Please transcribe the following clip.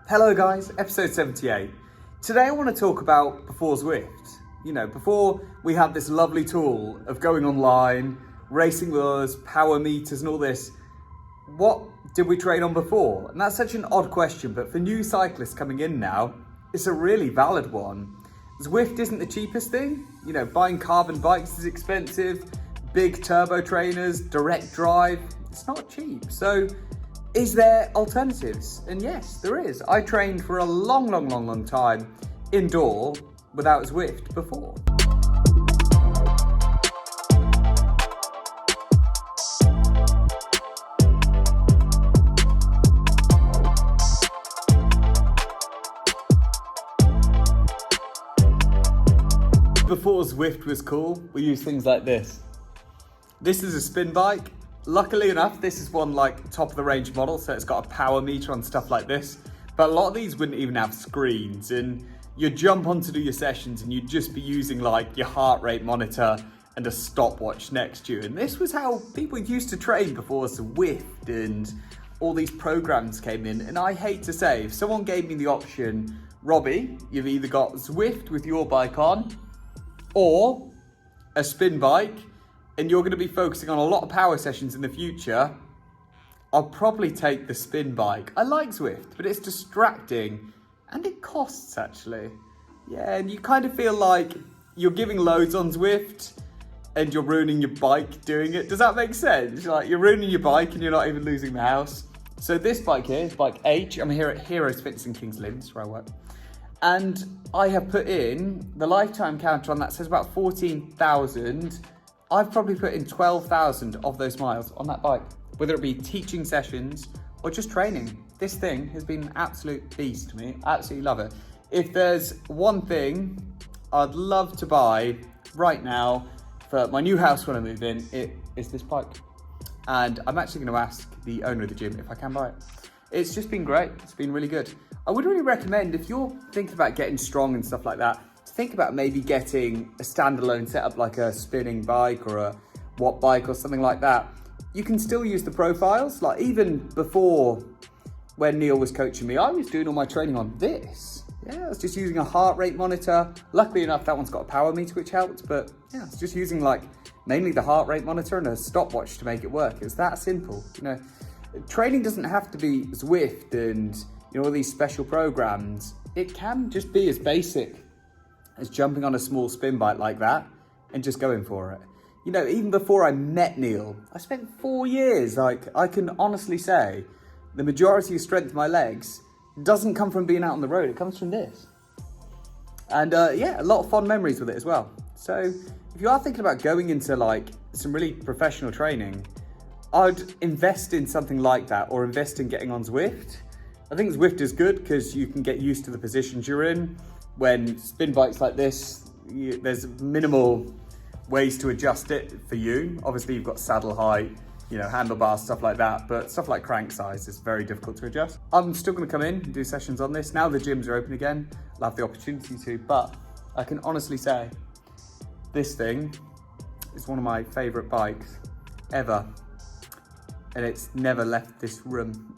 Hello guys, episode 78. Today I want to talk about before Zwift. You know, before we had this lovely tool of going online, racing with us, power meters and all this, what did we train on before? And that's such an odd question, but for new cyclists coming in now, it's a really valid one. Zwift isn't the cheapest thing. You know, buying carbon bikes is expensive, big turbo trainers, direct drive, it's not cheap. So is there alternatives? And yes, there is. I trained for a long time indoor without Zwift before. Before Zwift was cool, we used things like this. This is a spin bike. Luckily enough, this is one like top of the range model, so it's got a power meter on stuff like this. But a lot of these wouldn't even have screens, and you'd jump on to do your sessions and you'd just be using like your heart rate monitor and a stopwatch next to you. And this was how people used to train before Zwift and all these programs came in. And I hate to say, if someone gave me the option, Robbie, you've either got Zwift with your bike on or a spin bike, and you're going to be focusing on a lot of power sessions in the future, I'll probably take the spin bike. I like Zwift, but it's distracting and it costs actually. Yeah, and you kind of feel like you're giving loads on Zwift and you're ruining your bike doing it. Does that make sense? Like, you're ruining your bike and you're not even losing the house. So this bike here is bike H. I'm here at Heroes Fitness in Kings Lynn, that's where I work. And I have put in, the lifetime counter on that says about 14,000. I've probably put in 12,000 of those miles on that bike, whether it be teaching sessions or just training. This thing has been an absolute beast to me. I absolutely love it. If there's one thing I'd love to buy right now for my new house when I move in, it is this bike. And I'm actually going to ask the owner of the gym if I can buy it. It's just been great. It's been really good. I would really recommend, if you're thinking about getting strong and stuff like that, to think about maybe getting a standalone setup like a spinning bike or a watt bike or something like that. You can still use the profiles. Like, even before when Neil was coaching me, I was doing all my training on this. Yeah, I was just using a heart rate monitor. Luckily enough, that one's got a power meter, which helped. But yeah, I was just using like mainly the heart rate monitor and a stopwatch to make it work. It's that simple. You know, training doesn't have to be Zwift and, you know, all these special programs. It can just be as basic as jumping on a small spin bike like that and just going for it. You know, even before I met Neil, I spent 4 years, like, I can honestly say the majority of strength of my legs doesn't come from being out on the road, it comes from this. And yeah, a lot of fond memories with it as well. So if you are thinking about going into like some really professional training, I'd invest in something like that, or invest in getting on Zwift. I think Zwift is good because you can get used to the positions you're in. When spin bikes like this, there's minimal ways to adjust it for you. Obviously you've got saddle height, you know, handlebars, stuff like that, but stuff like crank size is very difficult to adjust. I'm still gonna come in and do sessions on this. Now the gyms are open again, I'll have the opportunity to, but I can honestly say this thing is one of my favorite bikes ever, and it's never left this room.